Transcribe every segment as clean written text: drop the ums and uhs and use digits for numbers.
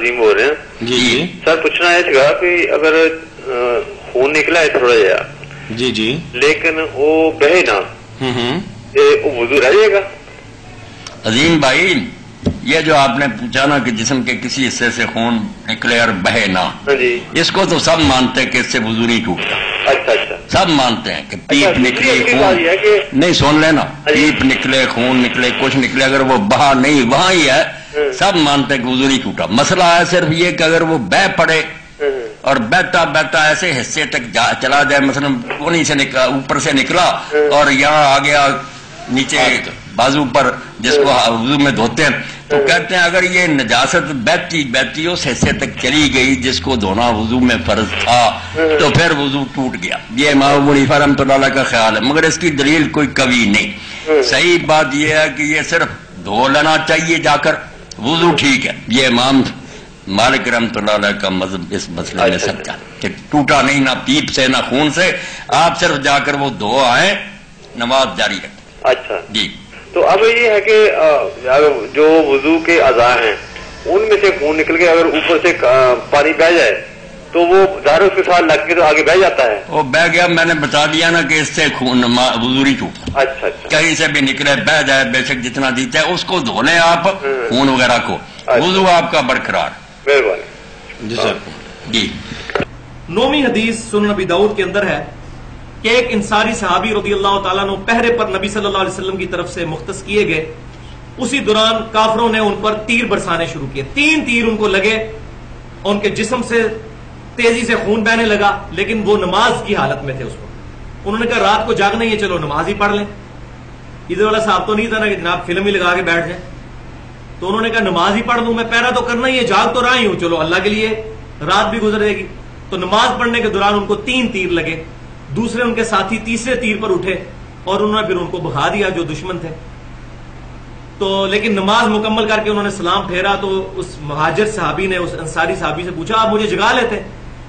نظیم بول رہے ہیں جی جی سر. پوچھنا ہے سکا کہ اگر خون نکلا ہے تھوڑا جہا جی جی لیکن وہ بہے نہ وہ وضو رہ جائے گا؟ عظیم بھائی یہ جو آپ نے پوچھا نا کہ جسم کے کسی حصے سے خون نکلے اور بہے نہ، جی اس کو تو سب مانتے ہیں کہ اس سے وضو نہیں ٹوٹتا. اچھا اچھا سب مانتے ہیں کہ پیپ نکلے خون نہیں، سن لینا، پیپ نکلے خون نکلے کچھ نکلے اگر وہ بہا نہیں وہاں ہی ہے، سب مانتے ہیں کہ وضو نہیں ٹوٹا. مسئلہ ہے صرف یہ کہ اگر وہ بہ پڑے اور بیٹھا بیٹھا ایسے حصے تک چلا جائے، مثلا انہیں سے اوپر سے نکلا اور یہاں آ گیا نیچے بازو پر جس کو وضو میں دھوتے ہیں، تو کہتے ہیں اگر یہ نجاست بہتی بہتی اس حصے تک چلی گئی جس کو دھونا وضو میں فرض تھا تو پھر وضو ٹوٹ گیا. یہ امام ابو حنیفہ رحمۃ اللہ علیہ کا خیال ہے، مگر اس کی دلیل کوئی قوی نہیں. صحیح بات یہ ہے کہ یہ صرف دھو لینا چاہیے جا کر، وضو ٹھیک ہے. یہ امام مالک رحمۃ اللہ علیہ کا مذہب اس مسئلے میں سچا کہ ٹوٹا نہیں، نہ پیپ سے نہ خون سے، آپ صرف جا کر وہ دھو آئیں، نماز جاری رکھیں. اچھا جی تو اب یہ ہے کہ جو وضو کے اعضاء ہیں ان میں سے خون نکل کے اگر اوپر سے پانی بہ جائے تو وہ ظاہر اس کے ساتھ لگ کے تو آگے بہ جاتا ہے. وہ بہ گیا، میں نے بتا دیا نا کہ اس سے خون وضو نہیں ٹوٹتا. اچھا اچھا کہیں سے بھی نکلے بہ جائے بے شک جتنا دیتا ہے اس کو دھو لیں آپ، خون وغیرہ کو، وضو آپ کا برقرار. مہربانی جی سر. جی 9ویں حدیث سنن نبی داؤد کے اندر ہے کہ ایک انصاری صحابی رضی اللہ تعالیٰ عنہ پہرے پر نبی صلی اللہ علیہ وسلم کی طرف سے مختص کیے گئے. اسی دوران کافروں نے ان پر تیر برسانے شروع کیے. 3 تیر ان کو لگے، ان کے جسم سے تیزی سے خون بہنے لگا، لیکن وہ نماز کی حالت میں تھے اس وقت. انہوں نے کہا رات کو جاگنا ہی ہے، چلو نماز ہی پڑھ لیں. ادھر والا صاحب تو نہیں تھا نا کہ جناب فلم ہی لگا کے بیٹھ جائیں، تو انہوں نے کہا نماز ہی پڑھ لوں، میں پہرا تو کرنا ہی ہے، جاگ تو رہا ہی ہوں، چلو اللہ کے لیے رات بھی گزر جائے گی. تو نماز پڑھنے کے دوران ان کو 3 تیر لگے. دوسرے ان کے ساتھی تیسرے تیر پر اٹھے اور انہوں نے پھر ان کو بھگا دیا جو دشمن تھے. تو لیکن نماز مکمل کر کے انہوں نے سلام پھیرا تو اس مہاجر صحابی نے اس انصاری صحابی سے پوچھا آپ مجھے جگا لیتے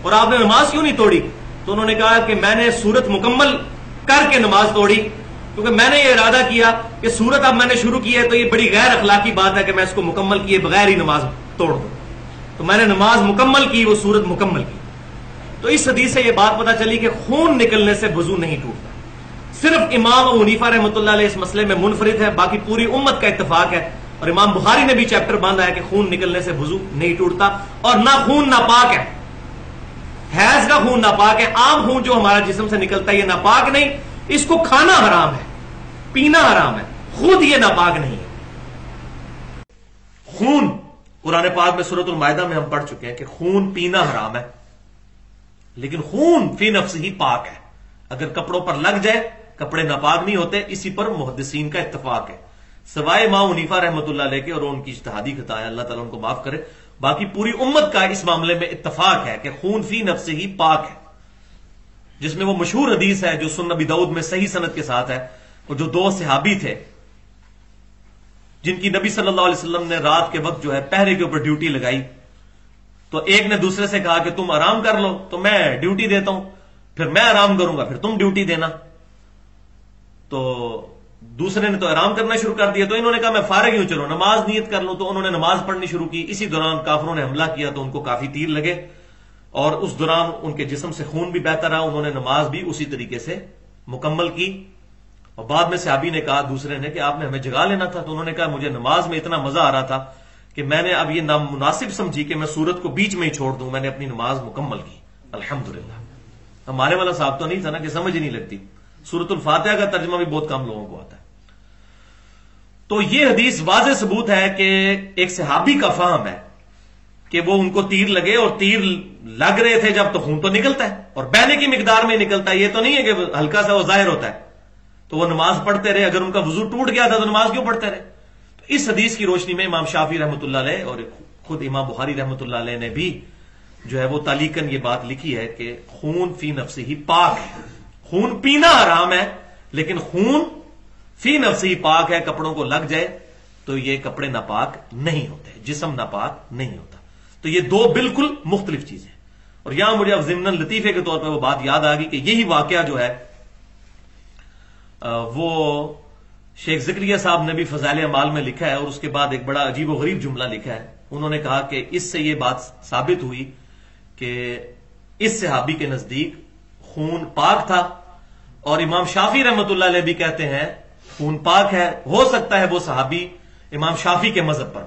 اور آپ نے نماز کیوں نہیں توڑی؟ تو انہوں نے کہا کہ میں نے سورت مکمل کر کے نماز توڑی، کیونکہ میں نے یہ ارادہ کیا کہ سورت اب میں نے شروع کی ہے تو یہ بڑی غیر اخلاقی بات ہے کہ میں اس کو مکمل کیے بغیر ہی نماز توڑ دوں. تو میں نے نماز مکمل کی، وہ سورت مکمل کی. تو اس حدیث سے یہ بات پتہ چلی کہ خون نکلنے سے وضو نہیں ٹوٹتا. صرف امام ابو حنیفہ رحمۃ اللہ علیہ اس مسئلے میں منفرد ہے، باقی پوری امت کا اتفاق ہے. اور امام بخاری نے بھی چیپٹر باندھا ہے کہ خون نکلنے سے وضو نہیں ٹوٹتا. اور نہ خون ناپاک ہے، حیض کا خون ناپاک ہے. عام خون جو ہمارا جسم سے نکلتا ہے یہ ناپاک نہیں، اس کو کھانا حرام ہے، پینا حرام ہے، خود یہ ناپاک نہیں ہے. خون قرآن پاک میں سورۃ المائدہ میں ہم پڑھ چکے ہیں کہ خون پینا حرام ہے، لیکن خون فی نفسہ ہی پاک ہے. اگر کپڑوں پر لگ جائے کپڑے ناپاک نہیں ہوتے. اسی پر محدثین کا اتفاق ہے، سوائے امام حنیفہ رحمۃ اللہ علیہ کے، اور ان کی اجتہادی خطا ہے، اللہ تعالیٰ ان کو معاف کرے. باقی پوری امت کا اس معاملے میں اتفاق ہے کہ خون فی نفسہ ہی پاک ہے. جس میں وہ مشہور حدیث ہے جو سنن نبی داؤد میں صحیح سند کے ساتھ ہے، وہ جو 2 صحابی تھے جن کی نبی صلی اللہ علیہ وسلم نے رات کے وقت جو ہے پہرے کے اوپر ڈیوٹی لگائی. تو ایک نے دوسرے سے کہا کہ تم آرام کر لو تو میں ڈیوٹی دیتا ہوں، پھر میں آرام کروں گا پھر تم ڈیوٹی دینا. تو دوسرے نے تو آرام کرنا شروع کر دیا، تو انہوں نے کہا میں فارغ ہی ہوں، چلو نماز نیت کر لوں. تو انہوں نے نماز پڑھنی شروع کی. اسی دوران کافروں نے حملہ کیا تو ان کو کافی تیر لگے اور اس دوران ان کے جسم سے خون بھی بہتا رہا. انہوں نے نماز بھی اسی طریقے سے مکمل کی. اور بعد میں صحابی نے کہا دوسرے نے کہ آپ نے ہمیں جگا لینا تھا. تو انہوں نے کہا مجھے نماز میں اتنا مزہ آ رہا تھا کہ میں نے اب یہ نامناسب سمجھی کہ میں سورت کو بیچ میں ہی چھوڑ دوں. میں نے اپنی نماز مکمل کی الحمدللہ. ہمارے والا صاحب تو نہیں تھا نا کہ سمجھ ہی نہیں لگتی. سورت الفاتحہ کا ترجمہ بھی بہت کم لوگوں کو آتا ہے. تو یہ حدیث واضح ثبوت ہے کہ ایک صحابی کا فہم ہے کہ وہ ان کو تیر لگے اور تیر لگ رہے تھے جب تو خون تو نکلتا ہے اور بہنے کی مقدار میں نکلتا ہے. یہ تو نہیں ہے کہ ہلکا سا وہ ظاہر ہوتا ہے. تو وہ نماز پڑھتے رہے. اگر ان کا وضو ٹوٹ گیا تھا تو نماز کیوں پڑھتے رہے؟ تو اس حدیث کی روشنی میں امام شافعی رحمۃ اللہ علیہ اور خود امام بخاری رحمۃ اللہ علیہ نے بھی جو ہے وہ تعلیقاً یہ بات لکھی ہے کہ خون فی نفسہ ہی پاک ہے. خون پینا حرام ہے لیکن خون فی نفسہ ہی پاک ہے. کپڑوں کو لگ جائے تو یہ کپڑے ناپاک نہیں ہوتے، جسم ناپاک نہیں ہوتا. تو یہ 2 بالکل مختلف چیزیں. اور یہاں مجھے اب ضمن لطیفے کے طور پہ وہ بات یاد آ گئی کہ یہی واقعہ جو ہے وہ شیخ زکریا صاحب نے بھی فضائل اعمال میں لکھا ہے. اور اس کے بعد ایک بڑا عجیب و غریب جملہ لکھا ہے انہوں نے کہا کہ اس سے یہ بات ثابت ہوئی کہ اس صحابی کے نزدیک خون پاک تھا، اور امام شافعی رحمۃ اللہ علیہ بھی کہتے ہیں خون پاک ہے، ہو سکتا ہے وہ صحابی امام شافعی کے مذہب پر.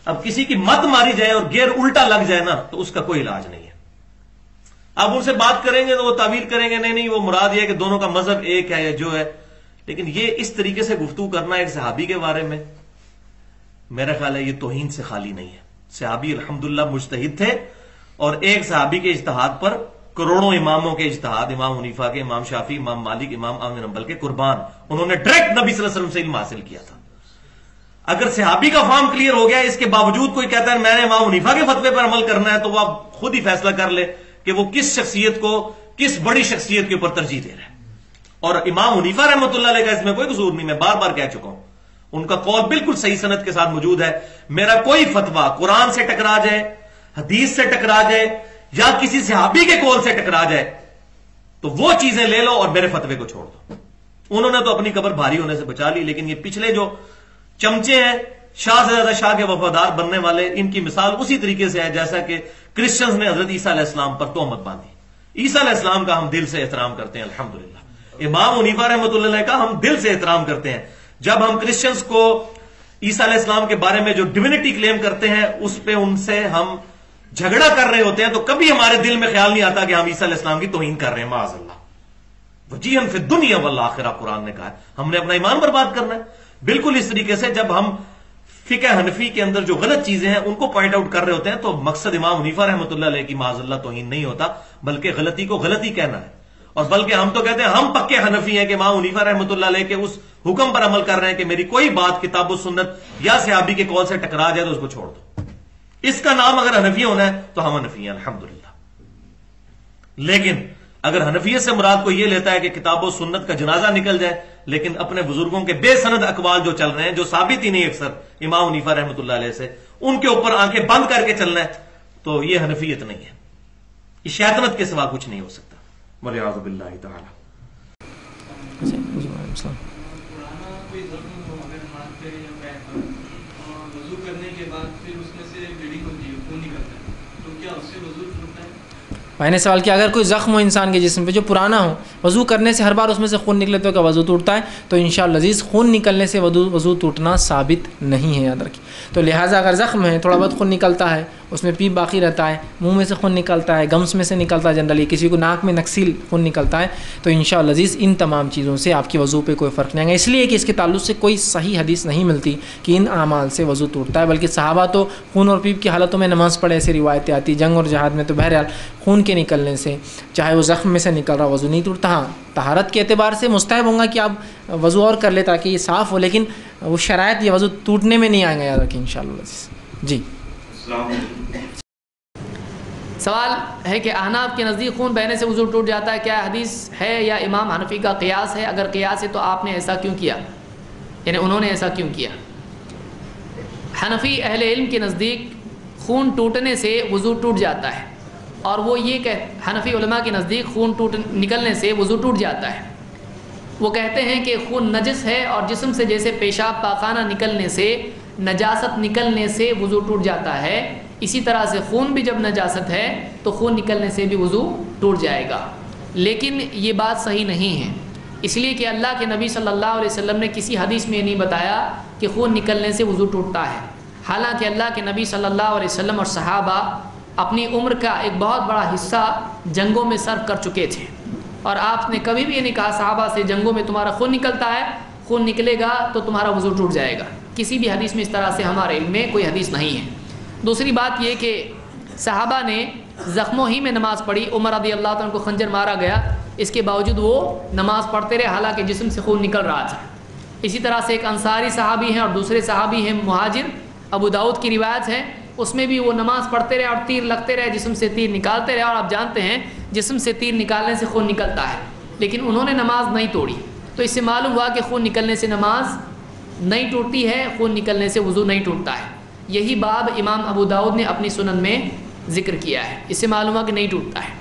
اب کسی کی مت ماری جائے اور گیئر الٹا لگ جائے نا تو اس کا کوئی علاج نہیں ہے. اب ان سے بات کریں گے تو وہ تعویل کریں گے نہیں وہ مراد یہ ہے کہ دونوں کا مذہب ایک ہے یا جو ہے، لیکن یہ اس طریقے سے گفتگو کرنا ایک صحابی کے بارے میں میرا خیال ہے یہ توہین سے خالی نہیں ہے. صحابی الحمدللہ مجتہد تھے، اور ایک صحابی کے اجتہاد پر کروڑوں اماموں کے اجتہاد، امام حنیفہ کے، امام شافعی، امام مالک، امام احمد بن حنبل کے قربان، انہوں نے ڈائریکٹ نبی صلی اللہ علیہ وسلم سے علم حاصل کیا تھا. اگر صحابی کا فارم کلیئر ہو گیا، اس کے باوجود کوئی کہتا ہے میں نے امام حنیفہ کے فتوے پر عمل کرنا ہے، تو وہ آپ خود ہی فیصلہ کر لے کہ وہ کس شخصیت کو، کس بڑی شخصیت کے اوپر ترجیح دے رہا ہے. اور امام حنیفہ رحمۃ اللہ علیہ کا اس میں کوئی قصور نہیں، میں بار بار کہہ چکا ہوں، ان کا قول بالکل صحیح سند کے ساتھ موجود ہے. میرا کوئی فتویٰ قرآن سے ٹکرا جائے، حدیث سے ٹکرا جائے، یا کسی صحابی کے قول سے ٹکرا جائے تو وہ چیزیں لے لو اور میرے فتوے کو چھوڑ دو. انہوں نے تو اپنی قبر بھاری ہونے سے بچا لی، لیکن یہ پچھلے جو چمچے ہیں، شاہ سے زیادہ شاہ کے وفادار بننے والے، ان کی مثال اسی طریقے سے ہے جیسا کہ کرسچنز نے حضرت عیسیٰ علیہ السلام پر تہمت باندھی. عیسیٰ علیہ السلام کا ہم دل سے احترام کرتے ہیں الحمدللہ. امام حنیفہ رحمۃ اللہ علیہ کا ہم دل سے احترام کرتے ہیں. جب ہم کرسچنز کو عیسیٰ علیہ السلام کے بارے میں جو ڈیوینٹی کلیم کرتے ہیں اس پہ ان سے ہم جھگڑا کر رہے ہوتے ہیں تو کبھی ہمارے دل میں خیال نہیں آتا کہ ہم عیسیٰ علیہ السلام کی توہین کر رہے ہیں. معاذ اللہ. وجیہن فی الدنیا والآخرہ قرآن نے کہا ہے ہم نے اپنا ایمان برباد کرنا ہے. بالکل اس طریقے سے جب ہم فقہ حنفی کے اندر جو غلط چیزیں ہیں ان کو پوائنٹ آؤٹ کر رہے ہوتے ہیں تو مقصد امام حنیفہ رحمۃ اللہ علیہ کی معاذ اللہ توہین نہیں ہوتا، بلکہ غلطی کو غلطی کہنا ہے. اور بلکہ ہم تو کہتے ہیں ہم پکے حنفی ہیں کہ امام حنیفہ رحمۃ اللہ علیہ کے اس حکم پر عمل کر رہے ہیں کہ میری کوئی بات کتاب و سنت یا صحابی کے قول سے ٹکرا جائے تو اس کو چھوڑ دو. اس کا نام اگر حنفی ہونا ہے تو ہم حنفی ہیں الحمدللہ. لیکن اگر حنفیت سے مراد کو یہ لیتا ہے کہ کتاب و سنت کا جنازہ نکل جائے لیکن اپنے بزرگوں کے بے سند اقوال جو چل رہے ہیں جو ثابت ہی نہیں اکثر امام حنیفہ رحمۃ اللہ علیہ سے، ان کے اوپر آنکھیں بند کر کے چلنا ہے تو یہ حنفیت نہیں ہے. یہ شیطنت کے سوا کچھ نہیں ہو سکتا. والعیاذ باللہ تعالی. میں نے سوال کیا اگر کوئی زخم ہو انسان کے جسم پہ جو پرانا ہو، وضو کرنے سے ہر بار اس میں سے خون نکلے تو کیا وضو ٹوٹتا ہے؟ تو انشاءاللہ عزیز خون نکلنے سے وضو ٹوٹنا ثابت نہیں ہے، یاد رکھیے. تو لہٰذا اگر زخم ہے، تھوڑا بہت خون نکلتا ہے، اس میں پیپ باقی رہتا ہے، منہ میں سے خون نکلتا ہے، گمس میں سے نکلتا ہے، جنرلی کسی کو ناک میں نکسیل خون نکلتا ہے، تو انشاءاللہ عزیز ان تمام چیزوں سے آپ کی وضو پہ کوئی فرق نہیں آئے گا. اس لیے کہ اس کے تعلق سے کوئی صحیح حدیث نہیں ملتی کہ ان اعمال سے وضو ٹوٹتا ہے، بلکہ صحابہ تو خون اور پیپ کی حالتوں میں نماز پڑھے ایسی روایتیں آتی. جنگ اور جہاد میں تو بہرحال خون کے نکلنے سے چاہے وہ زخم میں سے نکل رہا وضو نہیں ٹوٹتا. ہاں طہارت کے اعتبار سے مستحب ہوں گا کہ آپ وضو اور کر لیں تاکہ یہ صاف ہو، لیکن وہ شرائط یہ وضو ٹوٹنے میں نہیں آئیں گا، یاد رکھیں انشاءاللہ. جی سوال ہے کہ احناف کے نزدیک خون بہنے سے وضو ٹوٹ جاتا ہے، کیا حدیث ہے یا امام حنفی کا قیاس ہے؟ اگر قیاس ہے تو آپ نے ایسا کیوں کیا، یعنی انہوں نے ایسا کیوں کیا؟ حنفی اہل علم کے نزدیک خون ٹوٹنے سے وضو ٹوٹ جاتا ہے، اور وہ یہ کہ حنفی علماء کے نزدیک خون نکلنے سے وضو ٹوٹ جاتا ہے. وہ کہتے ہیں کہ خون نجس ہے اور جسم سے جیسے پیشاب پاخانہ نکلنے سے نجاست نکلنے سے وضو ٹوٹ جاتا ہے، اسی طرح سے خون بھی جب نجاست ہے تو خون نکلنے سے بھی وضو ٹوٹ جائے گا. لیکن یہ بات صحیح نہیں ہے، اس لیے کہ اللہ کے نبی صلی اللہ علیہ وسلم نے کسی حدیث میں نہیں بتایا کہ خون نکلنے سے وضو ٹوٹتا ہے. حالانکہ اللہ کے نبی صلی اللہ علیہ وسلم اور صحابہ اپنی عمر کا ایک بہت بڑا حصہ جنگوں میں صرف کر چکے تھے، اور آپ نے کبھی بھی یہ نہیں کہا صحابہ سے جنگوں میں تمہارا خون نکلتا ہے، خون نکلے گا تو تمہارا وضو ٹوٹ جائے گا. کسی بھی حدیث میں اس طرح سے ہمارے علم میں کوئی حدیث نہیں ہے. دوسری بات یہ کہ صحابہ نے زخموں ہی میں نماز پڑھی. عمر رضی اللہ عنہ کو خنجر مارا گیا، اس کے باوجود وہ نماز پڑھتے رہے حالانکہ جسم سے خون نکل رہا تھا. اسی طرح سے ایک انصاری صحابی ہیں اور دوسرے صحابی ہیں مہاجر، ابو داؤد کی روایت ہے، اس میں بھی وہ نماز پڑھتے رہے اور تیر لگتے رہے، جسم سے تیر نکالتے رہے، اور آپ جانتے ہیں جسم سے تیر نکالنے سے خون نکلتا ہے، لیکن انہوں نے نماز نہیں توڑی. تو اس سے معلوم ہوا کہ خون نکلنے سے نماز نہیں ٹوٹتی ہے، خون نکلنے سے وضو نہیں ٹوٹتا ہے. یہی باب امام ابو داؤد نے اپنی سنن میں ذکر کیا ہے، اس سے معلوم ہوا کہ نہیں ٹوٹتا ہے.